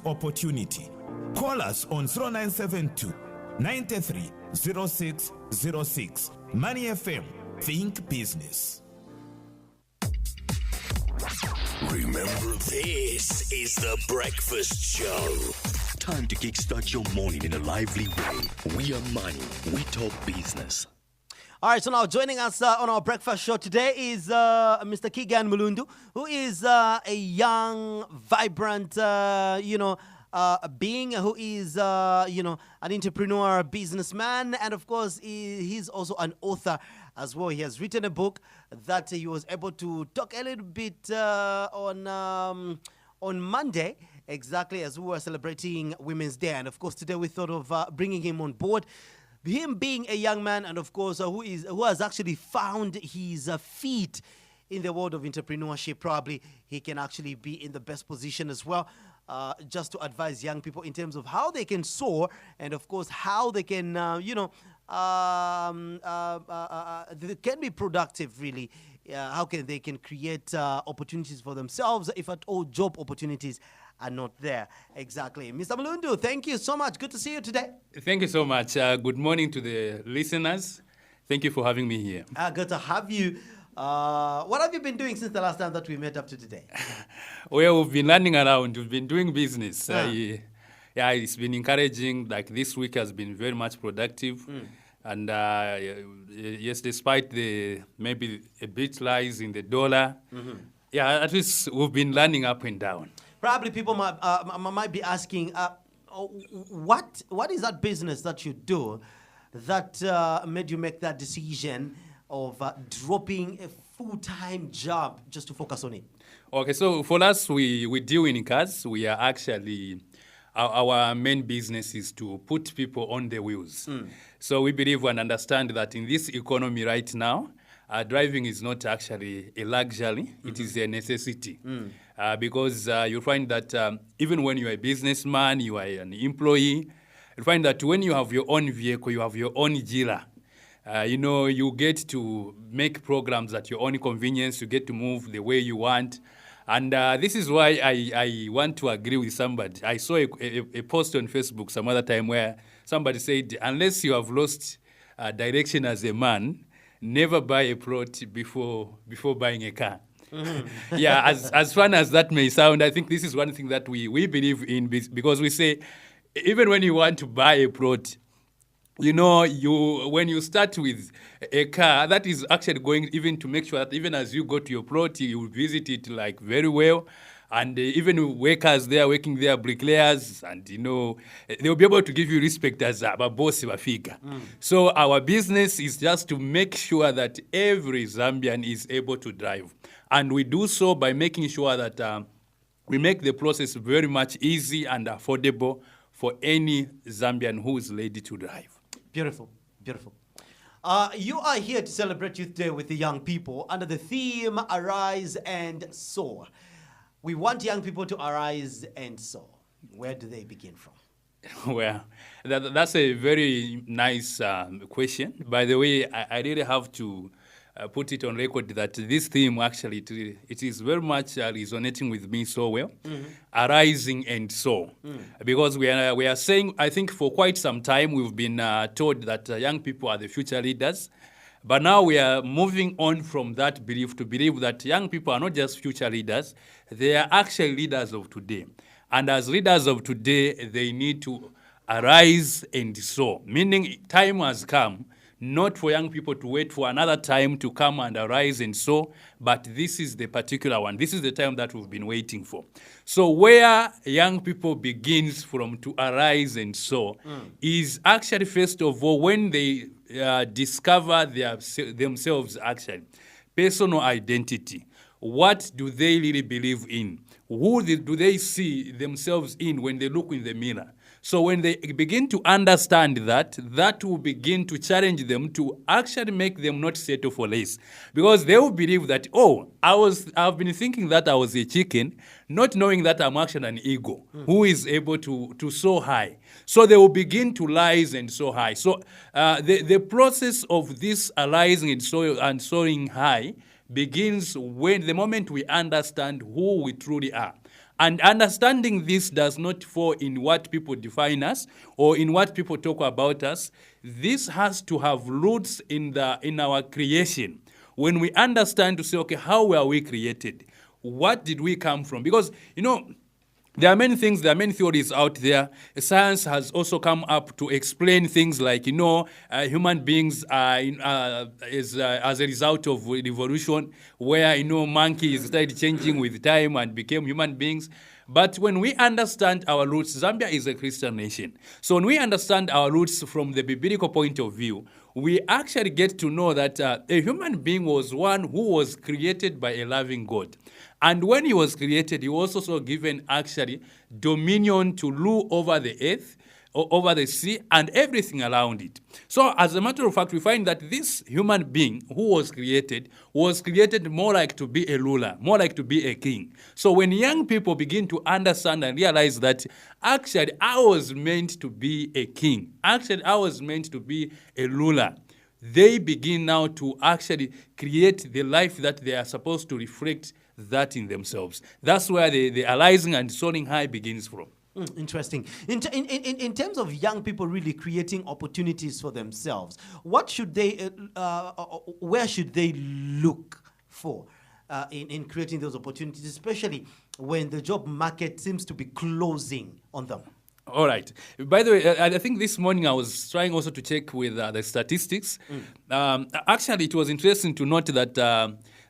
opportunity. Call us on 0972 93 0606. Money FM, think business. Remember, this is The Breakfast Show. Time to kickstart your morning in a lively way. We are money. We talk business. All right, so now joining us on our breakfast show today is Mr. Keagan Mulundu, who is a young, vibrant, being who is, an entrepreneur, businessman, and of course, he's also an author as well. He has written a book that he was able to talk a little bit on Monday, exactly as we were celebrating Women's Day. And of course, today we thought of bringing him on board. Him being a young man, and of course, who has actually found his feet in the world of entrepreneurship. Probably he can actually be in the best position as well, just to advise young people in terms of how they can soar, and of course how they can, they can be productive. Really, how can they can create opportunities for themselves, if at all job opportunities are not there. Exactly. Mr. Mulundu, thank you so much. Good to see you today. Thank you so much. Good morning to the listeners. Thank you for having me here. Good to have you. What have you been doing since the last time that we met up to today? Well, we've been running around. We've been doing business. It's been encouraging. Like this week has been very much productive. And yes, despite the maybe a bit rise in the dollar, at least we've been running up and down. Probably people might be asking, what is that business that you do that made you make that decision of dropping a full-time job just to focus on it? Okay, so for us, we deal in cars. We are actually, our main business is to put people on the wheels. So we believe and understand that in this economy right now, driving is not actually a luxury, it is a necessity. Because you find that even when you're a businessman, you are an employee, you find that when you have your own vehicle, you have your own dealer. You get to make programs at your own convenience, you get to move the way you want. And this is why I want to agree with somebody. I saw a post on Facebook some other time where somebody said, unless you have lost direction as a man, never buy a plot before buying a car. As fun as that may sound, I think this is one thing that we believe in, because we say, even when you want to buy a plot, when you start with a car, that is actually going even to make sure that even as you go to your plot, you visit it like very well. And even workers there, working there, bricklayers, and they'll be able to give you respect as a boss of a figure. So our business is just to make sure that every Zambian is able to drive. And we do so by making sure that we make the process very much easy and affordable for any Zambian who is ready to drive. Beautiful, beautiful. You are here to celebrate Youth Day with the young people under the theme Arise and Soar. We want young people to arise and soar. Where do they begin from? Well, that's a very nice question. By the way, I really have to put it on record that this theme actually, it is very much resonating with me so well. Arising and soar. Because we are saying, I think for quite some time we've been told that young people are the future leaders. But now we are moving on from that belief to believe that young people are not just future leaders, they are actually leaders of today. And as leaders of today, they need to arise and soar, meaning time has come not for young people to wait for another time to come and arise and soar, but this is the particular one. This is the time that we've been waiting for. So where young people begins from to arise and soar is actually, first of all, when they discover themselves actually, personal identity. What do they really believe in? Who do they see themselves in when they look in the mirror? So when they begin to understand that, that will begin to challenge them to actually make them not settle for less. Because they will believe that, I've been thinking that I was a chicken, not knowing that I'm actually an eagle who is able to soar high. So they will begin to rise and soar high. So the process of this arising and soaring high begins when the moment we understand who we truly are. And understanding this does not fall in what people define us or in what people talk about us. This has to have roots in our creation. When we understand to say, okay, how were we created? What did we come from? Because, there are many things, there are many theories out there. Science has also come up to explain things like, human beings are as a result of evolution, where, monkeys started changing with time and became human beings. But when we understand our roots, Zambia is a Christian nation. So when we understand our roots from the biblical point of view, we actually get to know that a human being was one who was created by a loving God. And when he was created, he was also given actually dominion to rule over the earth, over the sea, and everything around it. So as a matter of fact, we find that this human being who was created more like to be a ruler, more like to be a king. So when young people begin to understand and realize that actually I was meant to be a king, actually I was meant to be a ruler, they begin now to actually create the life that they are supposed to reflect that in themselves. That's where the arising and soaring high begins from. Interesting. In terms of young people really creating opportunities for themselves, what should they, where should they look for in creating those opportunities, especially when the job market seems to be closing on them? All right. By the way, I think this morning I was trying also to check with the statistics. Actually, it was interesting to note that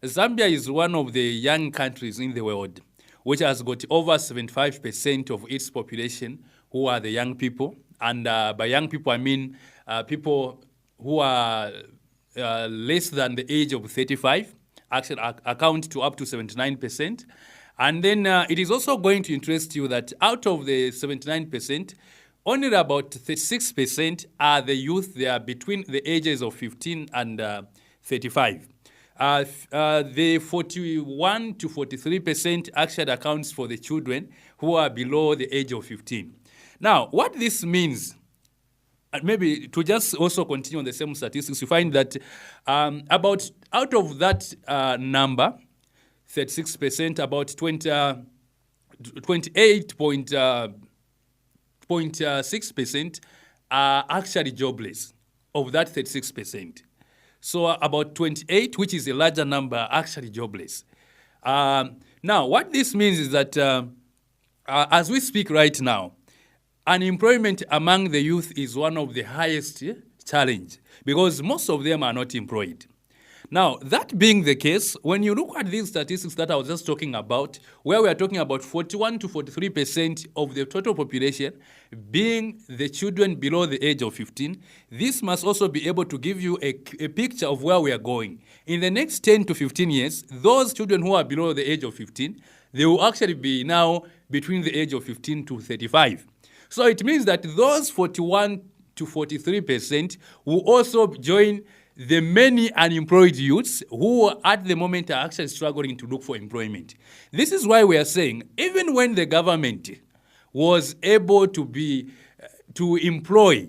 Zambia is one of the young countries in the world which has got over 75% of its population who are the young people. And by young people, I mean people who are less than the age of 35, actually account to up to 79%. And then it is also going to interest you that out of the 79%, only about 36% are the youth. They are between the ages of 15 and 35. The 41 to 43% actually accounts for the children who are below the age of 15. Now, what this means, maybe to just also continue on the same statistics, you find that about out of that number, 36%, about 28.6% are actually jobless of that 36%. So about 28, which is a larger number, are actually jobless. Now, what this means is that as we speak right now, unemployment among the youth is one of the highest challenge because most of them are not employed. Now, that being the case, when you look at these statistics that I was just talking about, where we are talking about 41 to 43% of the total population being the children below the age of 15, this must also be able to give you a picture of where we are going. In the next 10 to 15 years, those children who are below the age of 15, they will actually be now between the age of 15 to 35. So it means that those 41 to 43% will also join the many unemployed youths who at the moment are actually struggling to look for employment. This is why we are saying, even when the government was able to employ,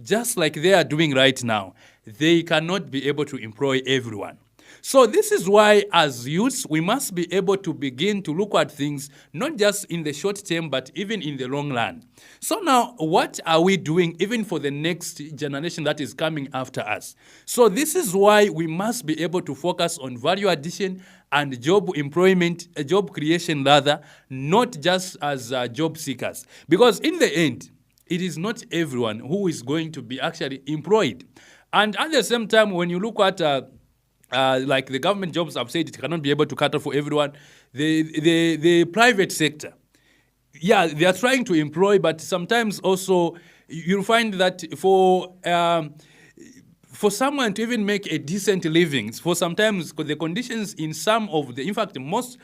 just like they are doing right now, they cannot be able to employ everyone. So this is why as youths, we must be able to begin to look at things, not just in the short term, but even in the long run. So now, what are we doing even for the next generation that is coming after us? So this is why we must be able to focus on value addition and job creation rather, not just as job seekers. Because in the end, it is not everyone who is going to be actually employed. And at the same time, when you look at like the government jobs, I've said it cannot be able to cater for everyone. The private sector, yeah, they are trying to employ, but sometimes also you'll find that for someone to even make a decent living, for sometimes the conditions in some of the, in fact, most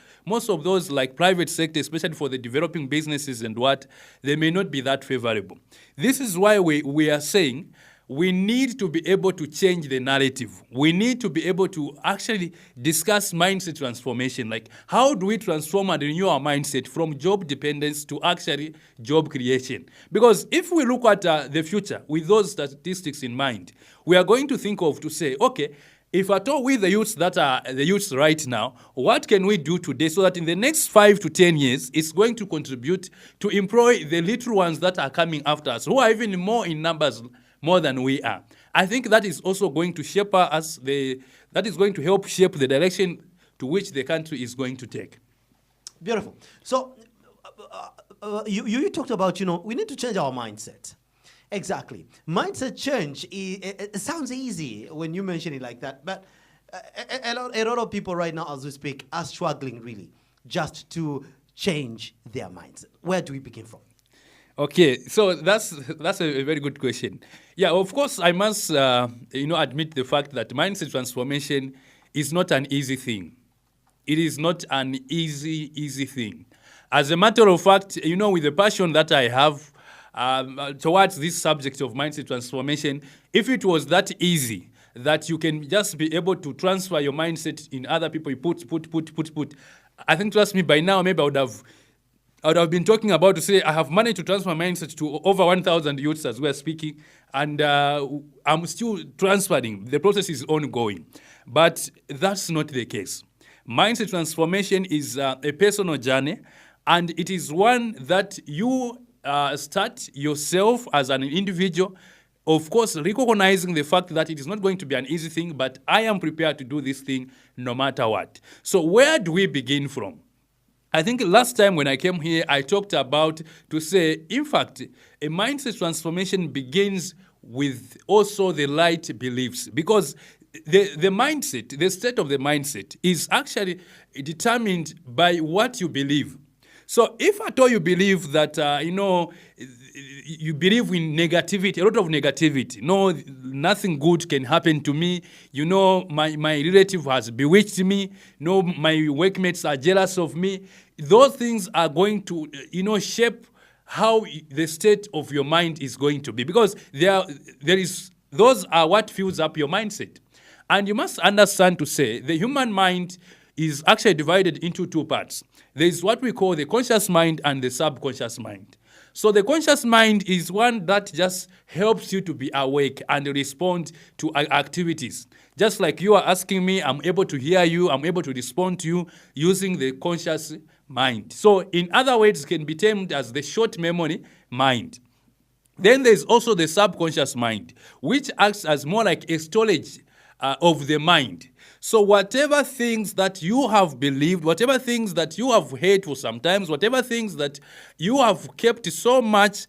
of those like private sector, especially for the developing businesses and what, they may not be that favorable. This is why we are saying we need to be able to change the narrative. We need to be able to actually discuss mindset transformation. Like, how do we transform and renew our mindset from job dependence to actually job creation? Because if we look at the future with those statistics in mind, we are going to think of to say, okay, if at all we the youths that are the youths right now, what can we do today so that in the next 5 to 10 years, it's going to contribute to employ the little ones that are coming after us, who are even more in numbers more than we are. I think that is also going to shape us, that is going to help shape the direction to which the country is going to take. Beautiful. So you talked about, we need to change our mindset. Exactly. Mindset change, it sounds easy when you mention it like that, but a lot of people right now as we speak are struggling really just to change their mindset. Where do we begin from? Okay, so that's a very good question. Yeah, of course, I must admit the fact that mindset transformation is not an easy thing. It is not an easy thing. As a matter of fact, with the passion that I have towards this subject of mindset transformation, if it was that easy that you can just be able to transfer your mindset in other people, you put, I think, trust me, by now maybe I would have been talking about to say I have managed to transfer my mindset to over 1,000 youths as we're speaking, and I'm still transferring. The process is ongoing. But that's not the case. Mindset transformation is a personal journey, and it is one that you start yourself as an individual, of course, recognizing the fact that it is not going to be an easy thing, but I am prepared to do this thing no matter what. So where do we begin from? I think last time when I came here, I talked about to say, in fact, a mindset transformation begins with also the right beliefs, because the mindset, the state of the mindset is actually determined by what you believe. So if at all you believe that, you believe in negativity, a lot of negativity, nothing good can happen to me, my relative has bewitched me, my workmates are jealous of me, those things are going to, shape how the state of your mind is going to be, because those are what fills up your mindset. And you must understand to say the human mind is actually divided into two parts. There is what we call the conscious mind and the subconscious mind. So the conscious mind is one that just helps you to be awake and respond to activities. Just like you are asking me, I'm able to hear you, I'm able to respond to you using the conscious mind. So in other words, it can be termed as the short memory mind. Then there's also the subconscious mind, which acts as more like a storage of the mind. So whatever things that you have believed, whatever things that you have heard for sometimes, whatever things that you have kept so much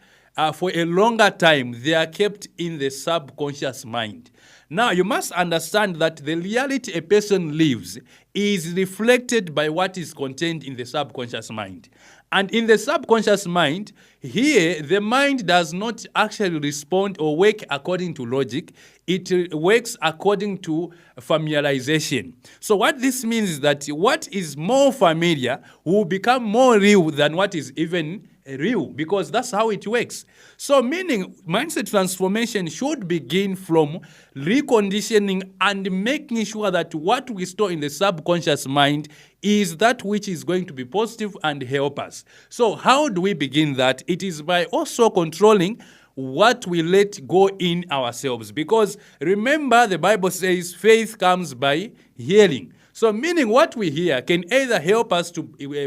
for a longer time, they are kept in the subconscious mind. Now, you must understand that the reality a person lives is reflected by what is contained in the subconscious mind. And in the subconscious mind, here, the mind does not actually respond or work according to logic. It works according to familiarization. So what this means is that what is more familiar will become more real than what is even real, because that's how it works. So meaning mindset transformation should begin from reconditioning and making sure that what we store in the subconscious mind is that which is going to be positive and help us. So how do we begin that? It is by also controlling what we let go in ourselves. Because remember, the Bible says faith comes by hearing. So meaning what we hear can either help us to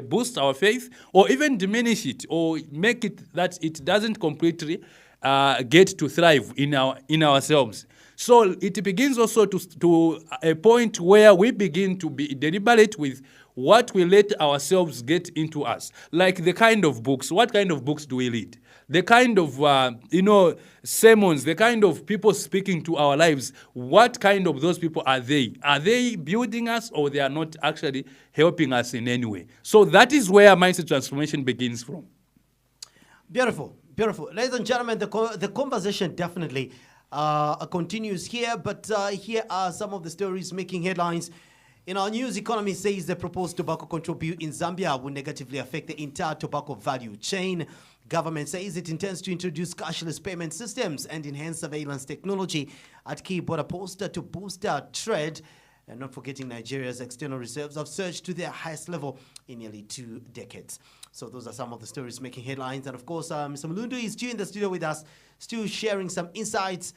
boost our faith or even diminish it or make it that it doesn't completely get to thrive in ourselves. So it begins also to a point where we begin to be deliberate with what we let ourselves get into us. Like the kind of books. What kind of books do we read? The kind of, sermons, the kind of people speaking to our lives, what kind of those people are they? Are they building us or they are not actually helping us in any way? So that is where mindset transformation begins from. Beautiful, beautiful. Ladies and gentlemen, the conversation definitely continues here, but here are some of the stories making headlines. In our news, economy says the proposed tobacco control bill in Zambia will negatively affect the entire tobacco value chain. Government says it intends to introduce cashless payment systems and enhance surveillance technology at key border posts to boost trade. And not forgetting Nigeria's external reserves have surged to their highest level in nearly 2 decades. So those are some of the stories making headlines. And of course, Mr. Mulundu is still in the studio with us, still sharing some insights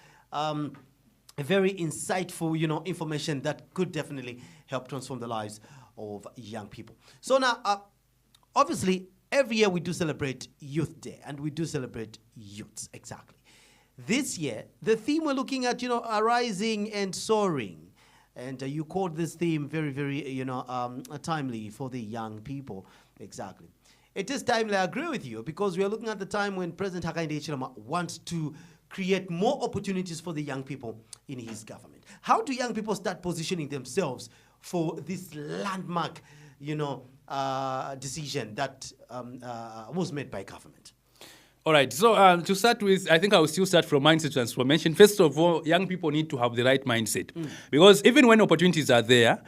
a very insightful, information that could definitely help transform the lives of young people. So now, obviously, every year we do celebrate Youth Day, and we do celebrate youths, exactly. This year, the theme we're looking at, arising and soaring. And you called this theme very, very, timely for the young people. Exactly. It is timely, I agree with you, because we are looking at the time when President Hakainde Hichilema wants to create more opportunities for the young people in his government. How do young people start positioning themselves for this landmark, decision that was made by government? All right. So to start with, I think I will still start from mindset transformation. First of all, young people need to have the right mindset. Because even when opportunities are there,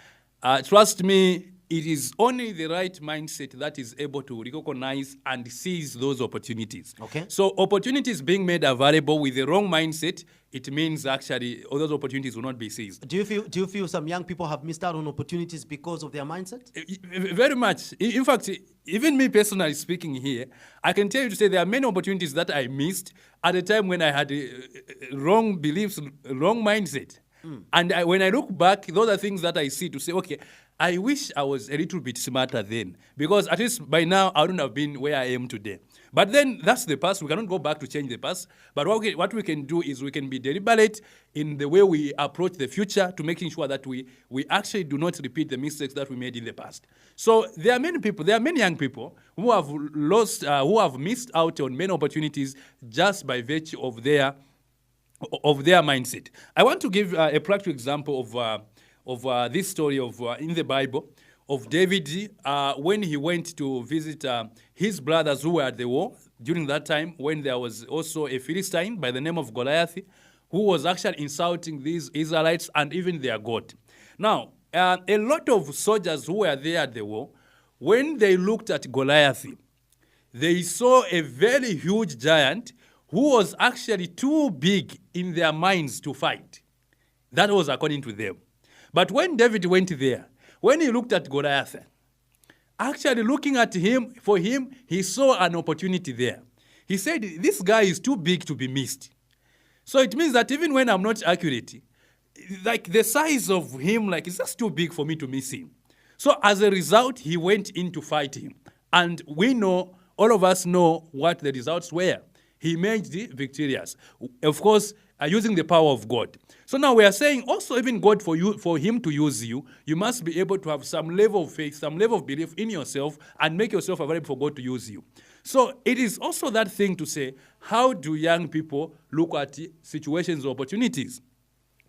trust me, it is only the right mindset that is able to recognize and seize those opportunities. Okay. So opportunities being made available with the wrong mindset, it means actually all those opportunities will not be seized. Do you feel some young people have missed out on opportunities because of their mindset? Very much. In fact, even me personally speaking here, I can tell you to say there are many opportunities that I missed at a time when I had wrong beliefs, wrong mindset. And when I look back, those are things that I see to say, okay, I wish I was a little bit smarter then, because at least by now I wouldn't have been where I am today. But then that's the past. We cannot go back to change the past. But what we can do is we can be deliberate in the way we approach the future to making sure that we actually do not repeat the mistakes that we made in the past. So there are many young people who have missed out on many opportunities just by virtue of their mindset. I want to give a practical example of this story in the Bible of David when he went to visit his brothers who were at the war during that time, when there was also a Philistine by the name of Goliath who was actually insulting these Israelites and even their God. Now, a lot of soldiers who were there at the war, when they looked at Goliath, they saw a very huge giant who was actually too big in their minds to fight. That was according to them. But when David went there, when he looked at Goliath, actually looking at him, for him, he saw an opportunity there. He said, this guy is too big to be missed. So it means that even when I'm not accurate, like the size of him, it's just too big for me to miss him. So as a result, he went in to fight him. And we know, all of us know what the results were. He emerged victorious. Of course, using the power of God. So now we are saying also even God, for him to use you, you must be able to have some level of faith, some level of belief in yourself and make yourself available for God to use you. So it is also that thing to say, how do young people look at situations or opportunities?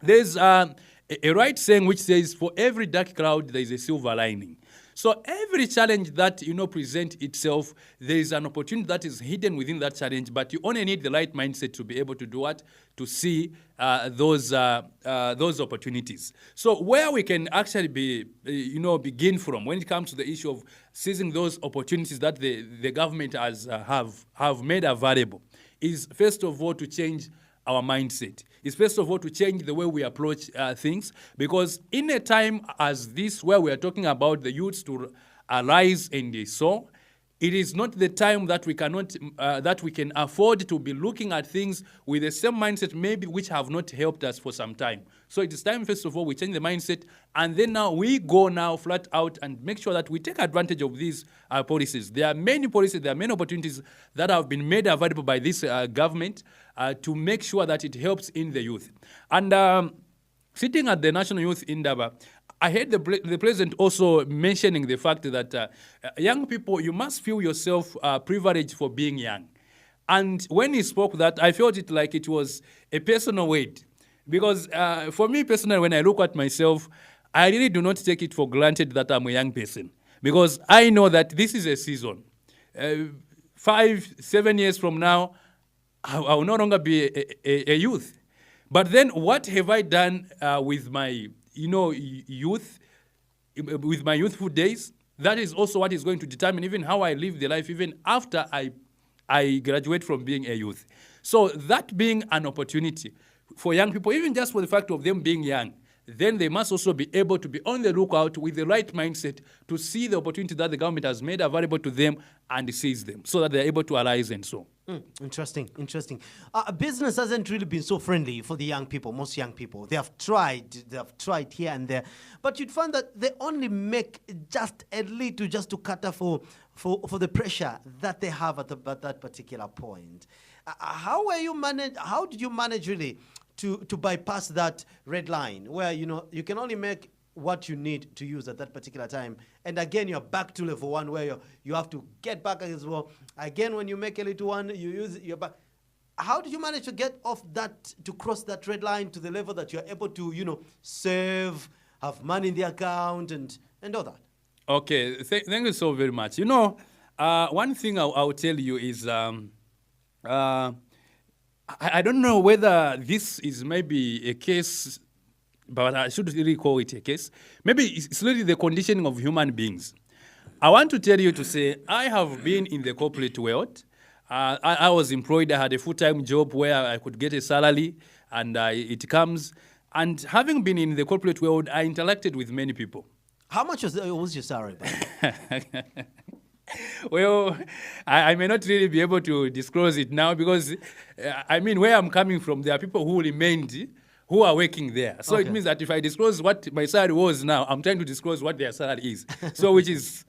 There's a right saying which says, for every dark cloud, there is a silver lining. So every challenge that, present itself, there is an opportunity that is hidden within that challenge, but you only need the right mindset to be able to do what? To see those opportunities. So where we can actually begin from when it comes to the issue of seizing those opportunities that the government have made available is, first of all, to change our mindset. Is first of all to change the way we approach things, because in a time as this where we are talking about the youths to arise and they soar, it is not the time that we can afford to be looking at things with the same mindset maybe which have not helped us for some time. So it is time, first of all, we change the mindset, and then now we go now flat out and make sure that we take advantage of these policies. There are many policies, there are many opportunities that have been made available by this government to make sure that it helps in the youth. And sitting at the National Youth Indaba, I heard the president also mentioning the fact that young people, you must feel yourself privileged for being young. And when he spoke that, I felt it like it was a personal weight. Because for me personally, when I look at myself, I really do not take it for granted that I'm a young person. Because I know that this is a season. 5, 7 years from now, I will no longer be a youth. But then what have I done with my youth, with my youthful days? That is also what is going to determine even how I live the life even after I graduate from being a youth. So that being an opportunity for young people, even just for the fact of them being young, then they must also be able to be on the lookout with the right mindset to see the opportunity that the government has made available to them and seize them so that they're able to arise and so. Interesting. Business hasn't really been so friendly for the young people, most young people. They have tried here and there, but you'd find that they only make just a little just to cater for the pressure that they have at that particular point. How did you manage really to bypass that red line where, you can only make what you need to use at that particular time, and again you're back to level one where you have to get back as well. Again, when you make a little one, you use it, you're back. How did you manage to get off that, to cross that red line to the level that you're able to, save, have money in the account and all that? Okay, thank you so very much. One thing I'll tell you is I don't know whether this is maybe a case, but I should really call it a case. Maybe it's really the conditioning of human beings. I want to tell you to say, I have been in the corporate world. I was employed. I had a full-time job where I could get a salary, and it comes. And having been in the corporate world, I interacted with many people. How much was your salary? Well, I may not really be able to disclose it now because, where I'm coming from, there are people who remained, who are working there. So It means that if I disclose what my salary was now, I'm trying to disclose what their salary is. So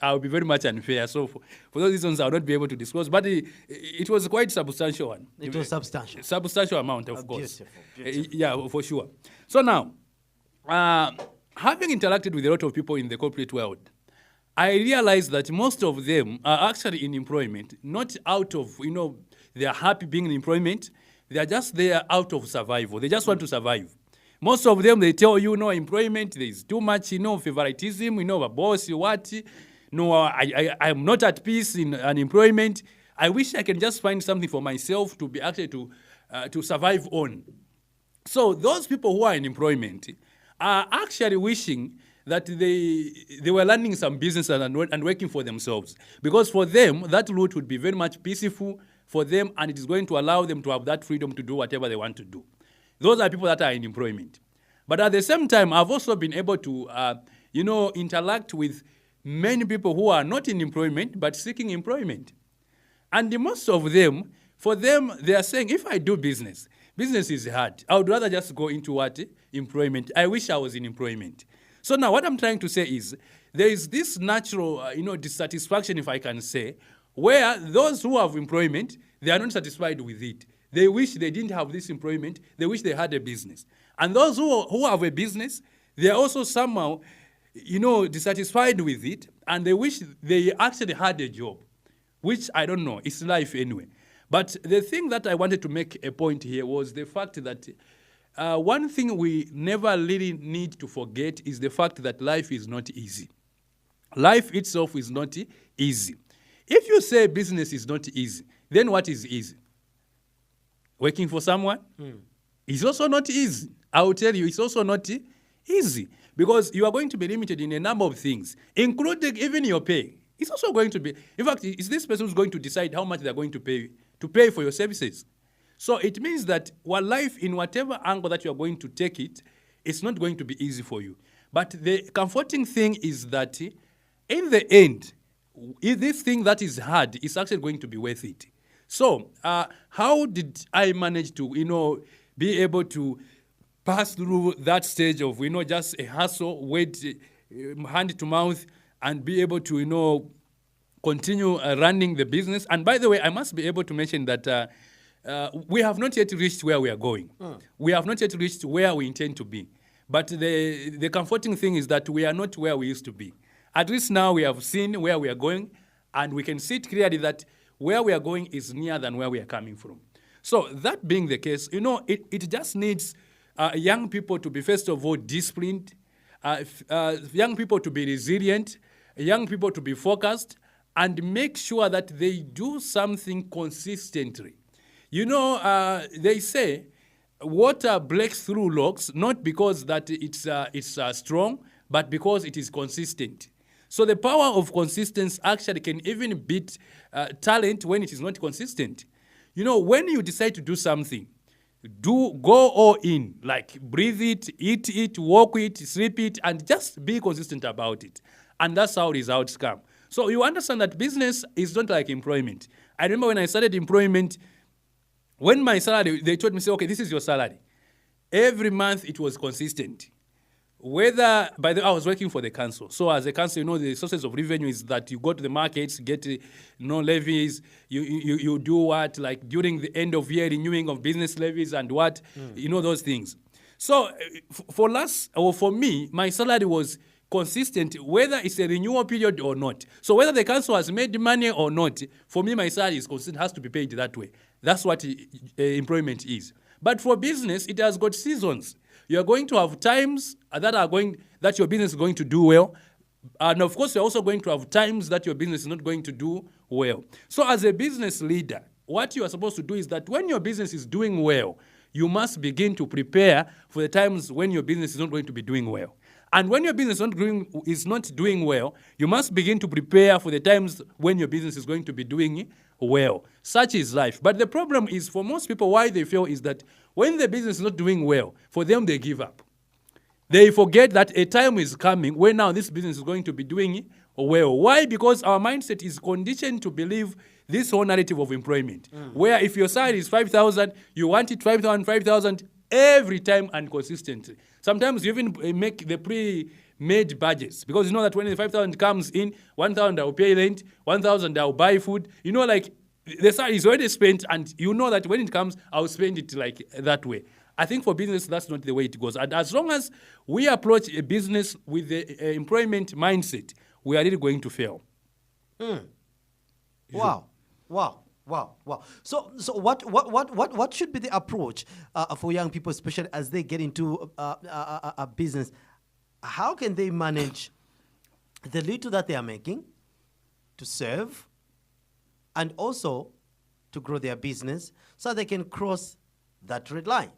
I'll be very much unfair. So for those reasons, I'll not be able to disclose. But it was quite substantial one. It was substantial. Substantial amount, of course. Beautiful. Yeah, for sure. So now, having interacted with a lot of people in the corporate world, I realized that most of them are actually in employment, not out of, they are happy being in employment. They are just there out of survival. They just want to survive. Most of them, they tell you, employment, there is too much, favoritism, a boss, what. No, I'm not at peace in unemployment. I wish I can just find something for myself to be actually to survive on. So those people who are in employment are actually wishing that they were learning some business and working for themselves. Because for them, that route would be very much peaceful for them, and it is going to allow them to have that freedom to do whatever they want to do. Those are people that are in employment. But at the same time, I've also been able to, interact with many people who are not in employment, but seeking employment. And most of them, for them, they are saying, if I do business is hard. I would rather just go into employment. I wish I was in employment. So now what I'm trying to say is there is this natural, dissatisfaction, if I can say, where those who have employment, they are not satisfied with it. They wish they didn't have this employment. They wish they had a business. And those who have a business, they are also somehow, dissatisfied with it, and they wish they actually had a job, which I don't know. It's life anyway. But the thing that I wanted to make a point here was the fact that one thing we never really need to forget is the fact that life is not easy. Life itself is not easy. If you say business is not easy, then what is easy? Working for someone? It's also not easy. I will tell you, it's also not easy because you are going to be limited in a number of things, including even your pay. It's also going to be, in fact, it's this person who's going to decide how much they're going to pay for your services. So it means that life, in whatever angle that you are going to take it, it's not going to be easy for you. But the comforting thing is that in the end, if this thing that is hard is actually going to be worth it. So how did I manage to, be able to pass through that stage of, just a hustle, wait, hand to mouth, and be able to, continue running the business? And by the way, I must be able to mention that we have not yet reached where we are going. We have not yet reached where we intend to be. But the comforting thing is that we are not where we used to be. At least now we have seen where we are going, and we can see it clearly that where we are going is nearer than where we are coming from. So that being the case, it just needs young people to be, first of all, disciplined, young people to be resilient, young people to be focused, and make sure that they do something consistently. They say water breaks through rocks, not because that it's strong, but because it is consistent. So the power of consistency actually can even beat talent when it is not consistent. When you decide to do something, go all in, like breathe it, eat it, walk it, sleep it, and just be consistent about it. And that's how results come. So you understand that business is not like employment. I remember when I started employment, when my salary, they told me, say, okay, this is your salary. Every month it was consistent. Whether, by the way, I was working for the council. So as a council, the sources of revenue is that you go to the markets, get levies, you do what, like during the end of year renewing of business levies and what, those things. So for me, my salary was consistent, whether it's a renewal period or not. So whether the council has made money or not, for me, my salary is consistent, has to be paid that way. That's what employment is. But for business, it has got seasons. You are going to have times that your business is going to do well. And of course, you're also going to have times that your business is not going to do well. So as a business leader, what you are supposed to do is that when your business is doing well, you must begin to prepare for the times when your business is not going to be doing well. And when your business is not doing well, you must begin to prepare for the times when your business is going to be doing well. Such is life. But the problem is, for most people, why they fail is that when the business is not doing well, for them, they give up. They forget that a time is coming when now this business is going to be doing well. Why? Because our mindset is conditioned to believe this whole narrative of employment, where if your salary is 5,000, you want it 5,000 every time and consistently. Sometimes you even make the pre-made budgets, because you know that when the 5,000 comes in, 1,000 I'll pay rent, 1,000 I'll buy food. Like the salary is already spent, and you know that when it comes, I'll spend it like that way. I think for business, that's not the way it goes. And as long as we approach a business with the employment mindset, we are really going to fail. Wow. So what should be the approach for young people, especially as they get into a business? How can they manage the little that they are making to serve and also to grow their business so they can cross that red line?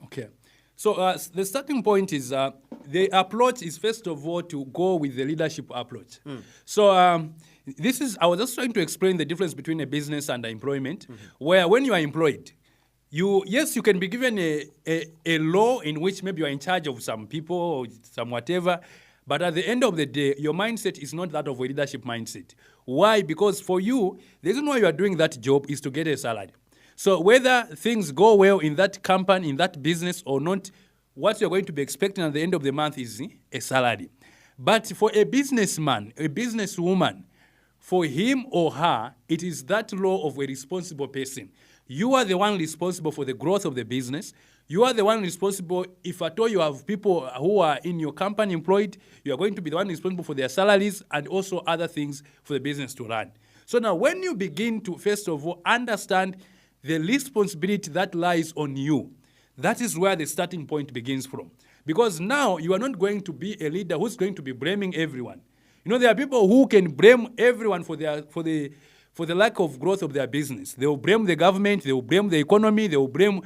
Okay. So the starting point is the approach is, first of all, to go with the leadership approach. So I was just trying to explain the difference between a business and employment, where when you are employed, you can be given a law in which maybe you are in charge of some people or some whatever, but at the end of the day, your mindset is not that of a leadership mindset. Why? Because for you, the reason why you are doing that job is to get a salary. So whether things go well in that company, in that business or not, what you're going to be expecting at the end of the month is a salary. But for a businessman, a businesswoman, for him or her, it is that law of a responsible person. You are the one responsible for the growth of the business. You are the one responsible, if at all you have people who are in your company employed, you are going to be the one responsible for their salaries and also other things for the business to run. So now when you begin to, first of all, understand the responsibility that lies on you, that is where the starting point begins from. Because now you are not going to be a leader who's going to be blaming everyone. There are people who can blame everyone for the lack of growth of their business. They will blame the government, they will blame the economy, they will blame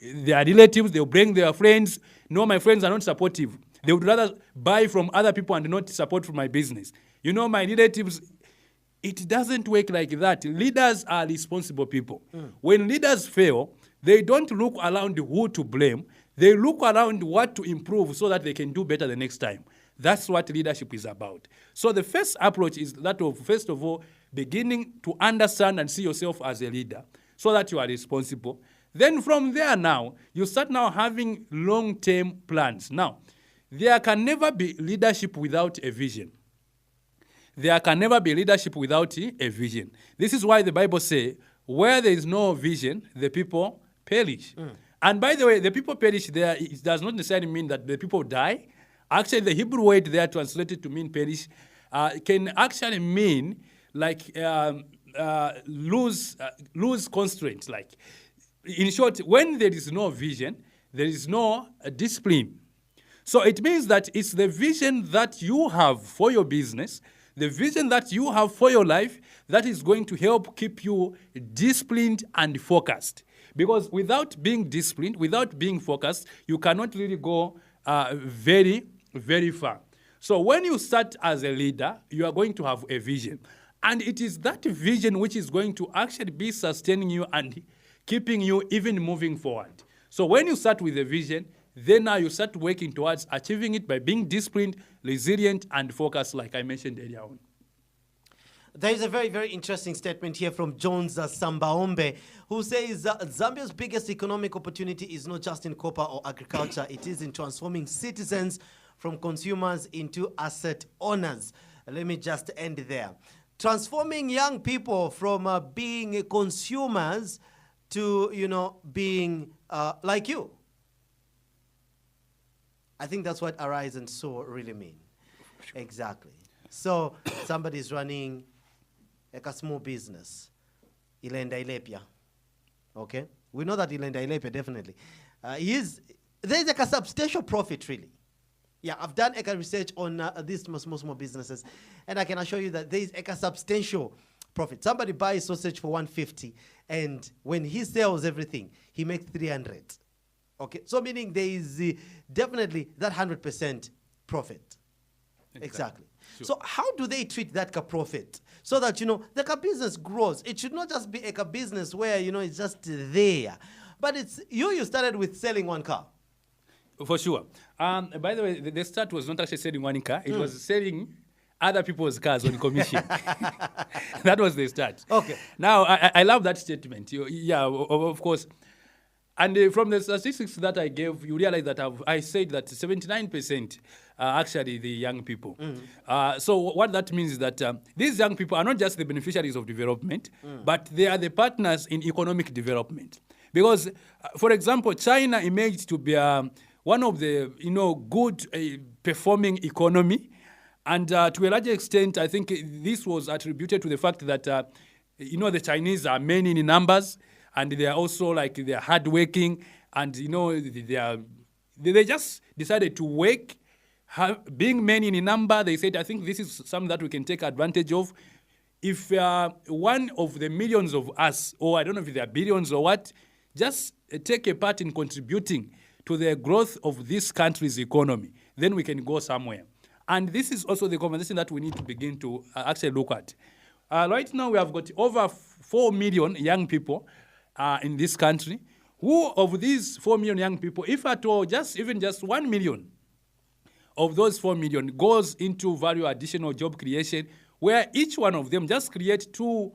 their relatives, they will blame their friends. No, my friends are not supportive. They would rather buy from other people and not support for my business. My relatives, it doesn't work like that. Leaders are responsible people. When leaders fail, they don't look around who to blame. They look around what to improve so that they can do better the next time. That's what leadership is about. So the first approach is that of, first of all, beginning to understand and see yourself as a leader so that you are responsible. Then from there now, you start now having long-term plans. Now, there can never be leadership without a vision. There can never be leadership without a vision. This is why the Bible says, where there is no vision, the people perish. And by the way, the people perish there, it does not necessarily mean that the people die. Actually, the Hebrew word there translated to mean perish can actually mean like lose constraints. Like, in short, when there is no vision, there is no discipline. So it means that it's the vision that you have for your business, the vision that you have for your life, that is going to help keep you disciplined and focused. Because without being disciplined, without being focused, you cannot really go very, very far. So when you start as a leader, you are going to have a vision. And it is that vision which is going to actually be sustaining you and keeping you even moving forward. So when you start with a vision, then now you start working towards achieving it by being disciplined, resilient, and focused, like I mentioned earlier on. There is a very, very interesting statement here from Jones Sambaombe, who says Zambia's biggest economic opportunity is not just in copper or agriculture, it is in transforming citizens from consumers into asset owners. Let me just end there. Transforming young people from being consumers to, being like you. I think that's what arise and sow really mean. Exactly. So somebody's running like a small business. Ilenda Ilepia. Okay? We know that Ilenda Ilepia, definitely. There's like a substantial profit, really. Yeah, I've done eco research on these small businesses, and I can assure you that there is a substantial profit. Somebody buys sausage for 150, and when he sells everything, he makes 300. Okay, so meaning there is definitely that 100% profit. Exactly. Sure. So how do they treat that profit so that, the business grows? It should not just be a business where, it's just there. But it's you started with selling one car. For sure. By the way, the start was not actually selling one car. It was selling other people's cars on commission. That was the start. Okay. Now, I love that statement. Of course. And from the statistics that I gave, you realize that I said that 79% are actually the young people. So what that means is that these young people are not just the beneficiaries of development, but they are the partners in economic development. Because, for example, China emerged to be one of the good performing economy, and to a large extent, I think this was attributed to the fact that the Chinese are many in numbers, and they are also they are hardworking, and they just decided to work. Being many in number, they said, I think this is something that we can take advantage of. If one of the millions of us, or I don't know if there are billions or what, just take a part in contributing to the growth of this country's economy, then we can go somewhere. And this is also the conversation that we need to begin to actually look at. Right now, we have got over 4 million young people in this country. Who of these 4 million young people, if at all, even just 1 million of those 4 million goes into value additional job creation, where each one of them just create 2,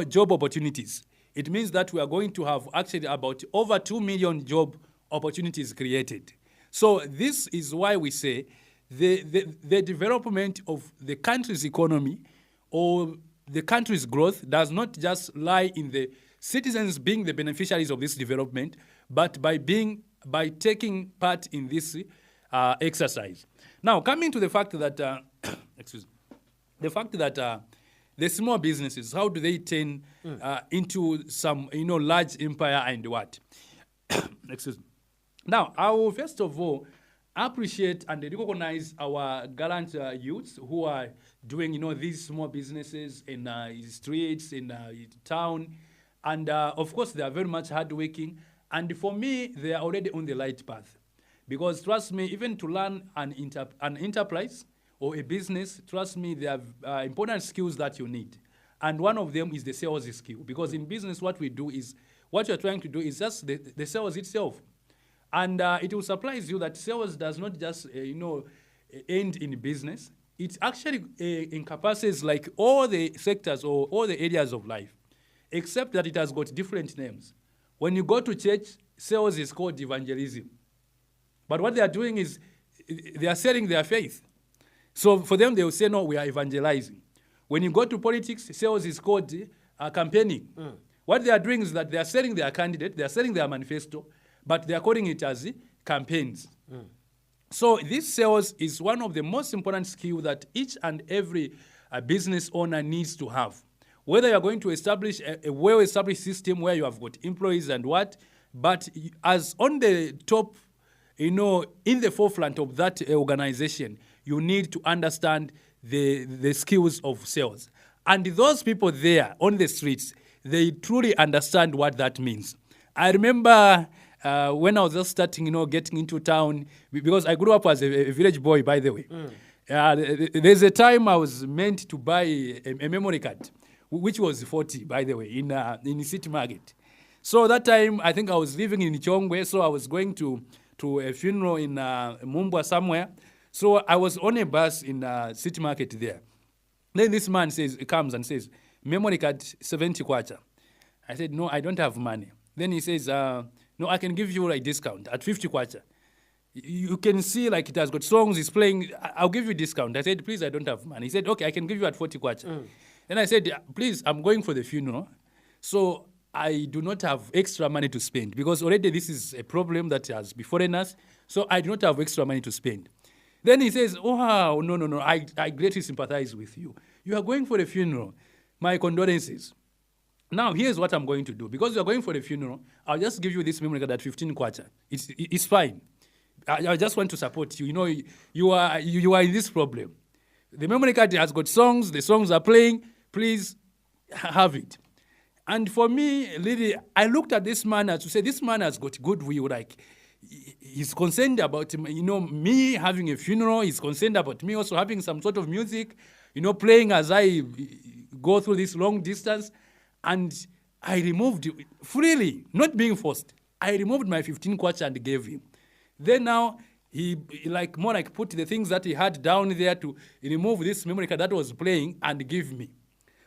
job opportunities. It means that we are going to have actually about over 2 million job opportunities created. So this is why we say the development of the country's economy or the country's growth does not just lie in the citizens being the beneficiaries of this development, but by taking part in this exercise. Now, coming to the fact that, the small businesses, how do they turn into some, large empire and what? Excuse me. Now, I will first of all appreciate and recognize our gallant youths who are doing, these small businesses in streets, in town. And, of course, they are very much hardworking. And for me, they are already on the right path. Because, trust me, even to learn an enterprise or a business, trust me, there are important skills that you need. And one of them is the sales skill. Because in business, what you're trying to do is just the sales itself. And it will surprise you that sales does not just, end in business. It actually encompasses all the sectors or all the areas of life, except that it has got different names. When you go to church, sales is called evangelism. But what they are doing is they are selling their faith. So for them, they will say, no, we are evangelizing. When you go to politics, sales is called campaigning. What they are doing is that they are selling their candidate, they are selling their manifesto, but they are calling it as campaigns. So this sales is one of the most important skills that each and every business owner needs to have. Whether you're going to establish a well-established system where you have got employees and what, but as on the top, in the forefront of that organization, you need to understand the skills of sales. And those people there on the streets, they truly understand what that means. I remember when I was just starting, getting into town, because I grew up as a village boy, by the way. There's a time I was meant to buy a memory card, which was 40, by the way, in City Market. So that time, I think I was living in Chongwe, so I was going to a funeral in Mumbwa somewhere. So I was on a bus in City Market there. Then this man comes and says, memory card 70 kwacha. I said, no, I don't have money. Then he says, no, I can give you a discount at 50 kwacha. You can see like it has got songs, it's playing, I'll give you a discount. I said, please, I don't have money. He said, okay, I can give you at 40 kwacha. Then I said, please, I'm going for the funeral. So I do not have extra money to spend because already this is a problem that has befallen us. So I do not have extra money to spend. Then he says, oh, no, I greatly sympathize with you. You are going for a funeral. My condolences. Now, here's what I'm going to do. Because you are going for a funeral, I'll just give you this memory card at 15 kwacha. It's fine. I just want to support you. You know, you are in this problem. The memory card has got songs. The songs are playing. Please have it. And for me, really, I looked at this man as to say, this man has got goodwill. Like, he's concerned about, me having a funeral. He's concerned about me also having some sort of music, playing as I go through this long distance. And I removed, freely, not being forced, I removed my 15 kwacha and gave him. Then now, he put the things that he had down there to remove this memory card that was playing and give me.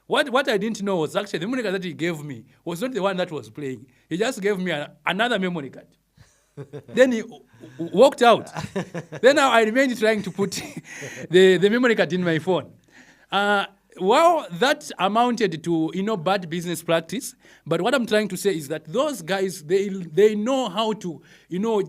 What I didn't know was actually the memory card that he gave me was not the one that was playing. He just gave me another memory card. Then he walked out. Then now I remained trying to put the memory card in my phone. Well, that amounted to, bad business practice. But what I'm trying to say is that those guys, they know how to,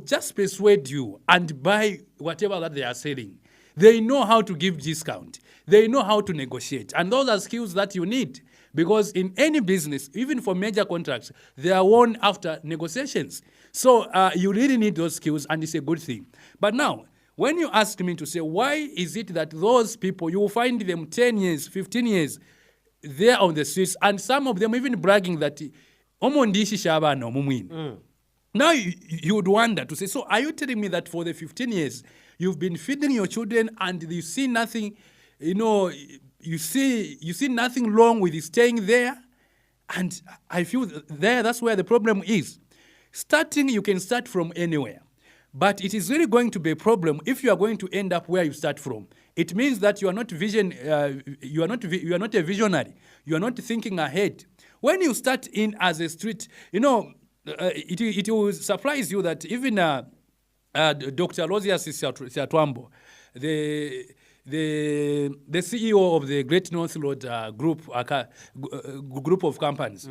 just persuade you and buy whatever that they are selling. They know how to give discount. They know how to negotiate. And those are skills that you need. Because in any business, even for major contracts, they are won after negotiations. So you really need those skills, and it's a good thing. But now, when you ask me to say, why is it that those people, you will find them 10 years, 15 years, there on the streets, and some of them even bragging that, now you would wonder to say, so are you telling me that for the 15 years, you've been feeding your children and you see nothing, you see nothing wrong with staying there? And I feel that's where the problem is. Starting, you can start from anywhere. But it is really going to be a problem if you are going to end up where you start from. It means that you are not a visionary. You are not thinking ahead. When you start in as a street, it will surprise you that even Dr. Rosias Siatwambo, the CEO of the Great North Road group of companies,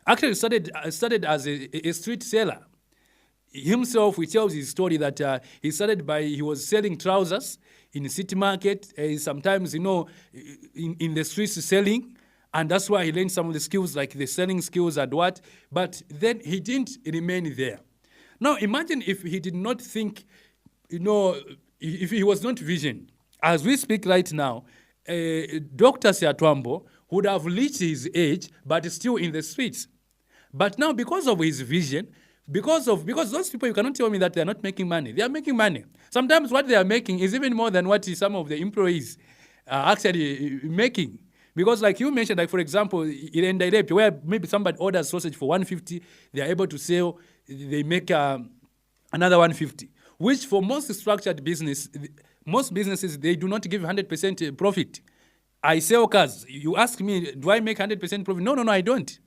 actually started as a street seller. Himself, he tells his story that he started he was selling trousers in the city market, sometimes, in the streets selling, and that's why he learned some of the skills, like the selling skills and what, but then he didn't remain there. Now, imagine if he did not think, if he was not visioned. As we speak right now, Dr. Siatwambo would have reached his age, but still in the streets. But now, because of his vision, because those people, you cannot tell me that they are not making money. They are making money. Sometimes what they are making is even more than what some of the employees are actually making. Because like you mentioned, like for example, in Direct, where maybe somebody orders sausage for 150, they are able to sell, they make another 150. Which for most structured business, most businesses, they do not give 100% profit. I sell cars. You ask me, do I make 100% profit? No, I don't.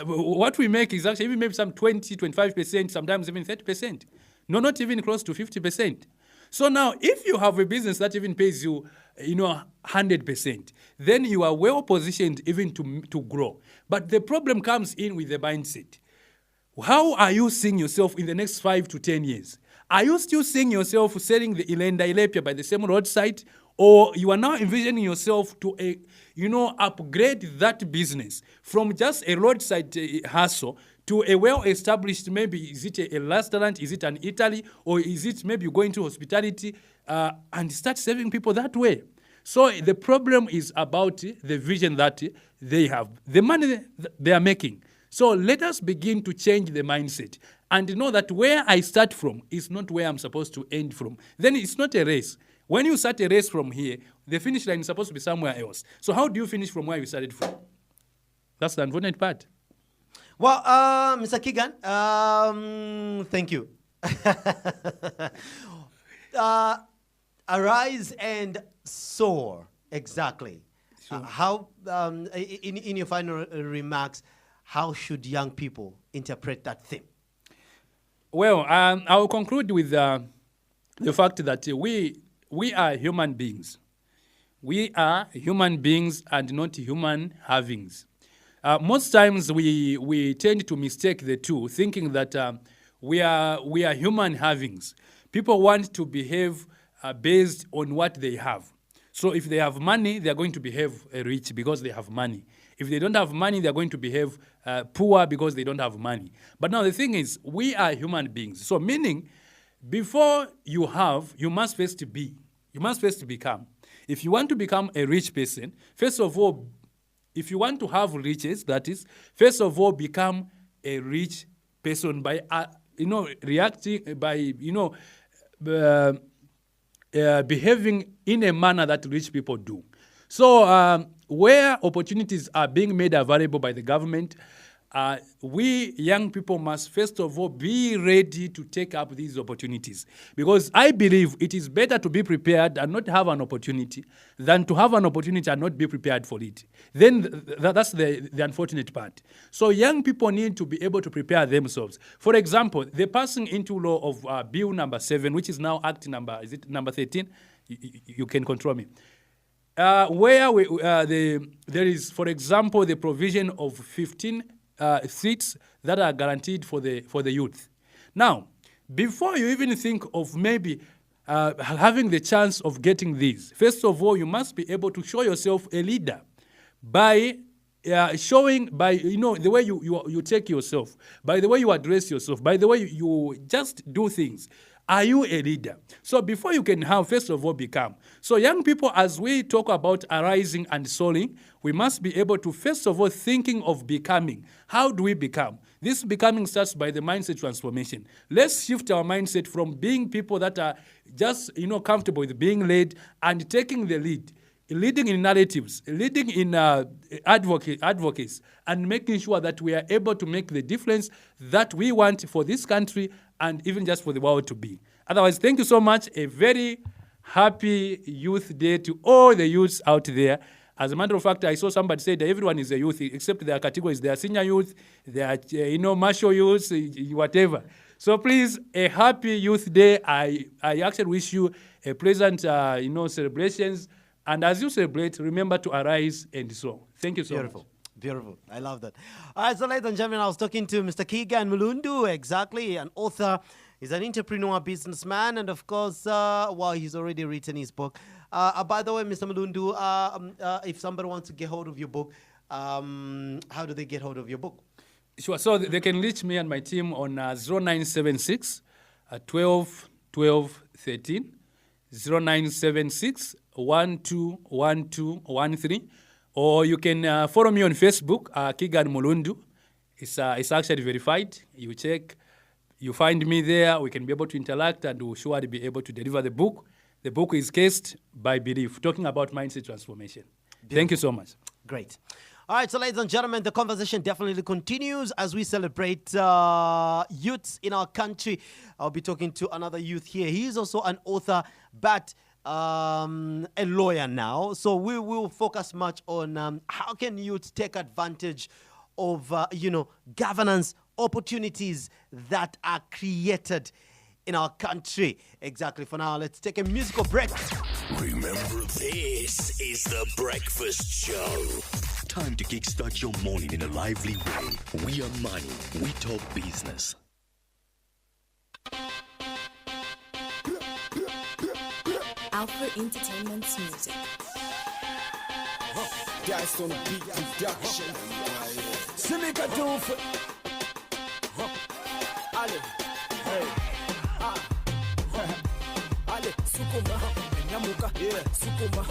What we make is actually even maybe some 20, 25%, sometimes even 30%. No, not even close to 50%. So now, if you have a business that even pays you, 100%, then you are well positioned even to grow. But the problem comes in with the mindset. How are you seeing yourself in the next 5 to 10 years? Are you still seeing yourself selling the Ilenda Ilepia by the same roadside? Or you are now envisioning yourself to, upgrade that business from just a roadside hustle to a well-established, maybe is it a restaurant, is it an Italy, or is it maybe going to hospitality and start serving people that way? So the problem is about the vision that they have, the money they are making. So let us begin to change the mindset and know that where I start from is not where I'm supposed to end from. Then it's not a race. When you start a race from here, the finish line is supposed to be somewhere else. So how do you finish from where you started from? That's the unfortunate part. Well, Mr. Keagan, thank you. Arise and soar. Exactly. Sure. How, in your final remarks, how should young people interpret that theme? Well, I will conclude with the fact that we are human beings. We are human beings and not human havings. Most times we tend to mistake the two, thinking that we are human havings. People want to behave based on what they have. So if they have money, they are going to behave rich because they have money. If they don't have money, they are going to behave poor because they don't have money. But now the thing is, we are human beings. So meaning, before you have, you must first be. You must first become. If you want to become a rich person, first of all, if you want to have riches, that is, first of all, become a rich person by, reacting, by, behaving in a manner that rich people do. So where opportunities are being made available by the government, we young people must first of all be ready to take up these opportunities. Because I believe it is better to be prepared and not have an opportunity than to have an opportunity and not be prepared for it. Then that's the unfortunate part. So young people need to be able to prepare themselves. For example, the passing into law of Bill number 7, which is now Act number, is it number 13? You can control me. Where there is, for example, the provision of 15 seats that are guaranteed for the youth. Now, before you even think of maybe having the chance of getting these, first of all, you must be able to show yourself a leader by showing, by the way you take yourself, by the way you address yourself, by the way you just do things. Are you a leader? So before you can have, first of all, become. So young people, as we talk about arising and soaring, we must be able to, first of all, thinking of becoming. How do we become? This becoming starts by the mindset transformation. Let's shift our mindset from being people that are just, comfortable with being led and taking the lead. Leading in narratives, leading in advocacy, and making sure that we are able to make the difference that we want for this country and even just for the world to be. Otherwise, thank you so much. A very happy Youth Day to all the youths out there. As a matter of fact, I saw somebody say that everyone is a youth, except their categories. They are senior youth, they are, martial youth, whatever. So please, a happy Youth Day. I actually wish you a pleasant, celebrations. And as you celebrate, remember to arise and soar. Thank you so much. Beautiful. I love that. All right, so ladies and gentlemen, I was talking to Mr. Keagan Mulundu, exactly, an author. He's an entrepreneur, businessman, and of course, he's already written his book. By the way, Mr. Mulundu, if somebody wants to get hold of your book, how do they get hold of your book? Sure. So they can reach me and my team on 0976 12 12 13, 0976 121213, or you can follow me on Facebook, Keagan Mulundu. It's actually verified. You check, you find me there. We can be able to interact, and we'll surely be able to deliver the book. The book is cased by belief, talking about mindset transformation. Beautiful. Thank you so much. Great. All right, so ladies and gentlemen, the conversation definitely continues as we celebrate youths in our country. I'll be talking to another youth here. He is also an author, but a lawyer now. So we will focus much on how can youth take advantage of, governance opportunities that are created in our country. Exactly. For now, let's take a musical break. Remember, this is The Breakfast Show. Time to kickstart your morning in a lively way. We are money. We talk business. Alpha Entertainment's music. Guys on the beat production. Seneca do for Ale. Hey. Ale sukuma nyamuka. Yeah. Sukuma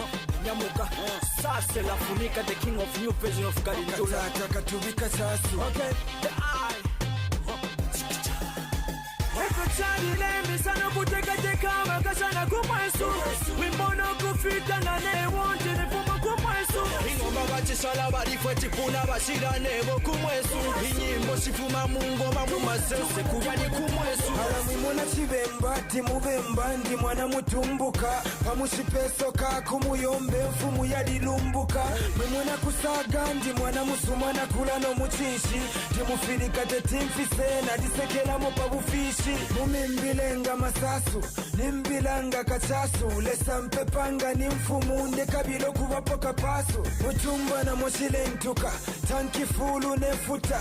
nyamuka. Sasa la funika, the king of new version of God. Tunataka tubika sasa. Okay. The eye. Chani sana kuteka teka makasana kumwesu wimbono kufita na ne wonte ne fuma kumwesu ingoma bachisala barifwe tipuna bashirane bo kumwesu inyimbo shifuma mungoma mu masese kujani kumwesu aramwimuna chibemba timubemba ndi mwana mutumbuka pamushipeso kakumuyombe mfumu yadilumbuka mwimuna kusaga ndi mwana musumana kula no muchinshi timufirika tetimfise na disekela mo pabufishi mumimbilenga masasu nimbilanga kachasu lesa mpepanga ni mfumu nde kabilo kuvapoka pasu mutumba na moshilentuka tanki fulu nefuta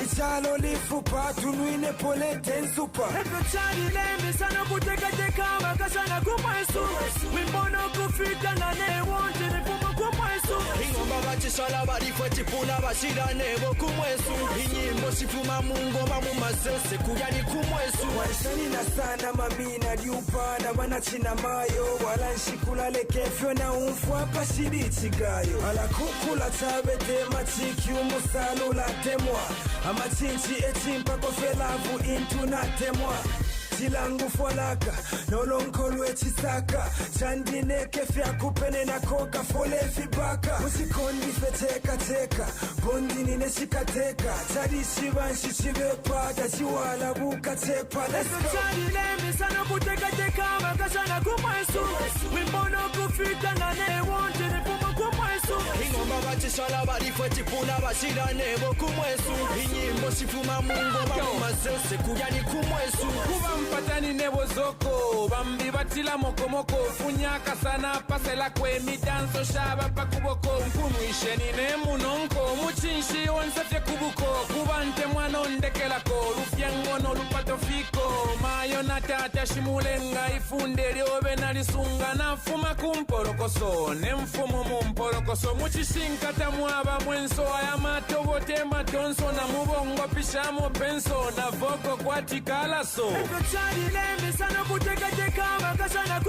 ichalo lifupa tunwine polete nsupa efe chani lembi sana kutekateka makashana kumwesu wimbono kufita na newonje nifumu kumwesu ingomba bachisala barifwe tipuna bashirane bo kumwesu inyimbo shifuma mungoma mu masese kujani kumwesu waishani na sana mamina liupana wanachina mayo wala nshikula lekefyo na umfu hapa shidi chigayo ala kukula chabete machiki umusalula temwa amachinchi echimpa kofelavu intunatemwa chilangu folaka nolonkolwe chisaka chandineke fyakupene na koka fole fibaka musikondi feteka bondini neshikateka chadishivanshi chivepa tachiwala bukatepa chadilemi sana kutekateka makashana kumwesu wimbono kufita na newonje nifumu kumwesu ingomba bachisala barifwe tipuna bashirane bo kumwesu inyimbo shifuma mungoma mu masese kujani kumwesu mpatani nebo zoko bambi batila mokomoko funyaka sana pasela kwe midanso shaba pakuboko mpunwisheni ne munonko muchinshi onsafye kubuko kubante mwana ondekelako lufyangono lupatofiko mayo na tata shimulenga ifunde lyobe nalisunga nafuma kumpolokoso ne mfumu mumpolokoso muchishinkata mwaba mwenso ayamatobote matonso na mubongo pishamo penso na voko kwatikalaso Chani lembi sana kutekateka makashana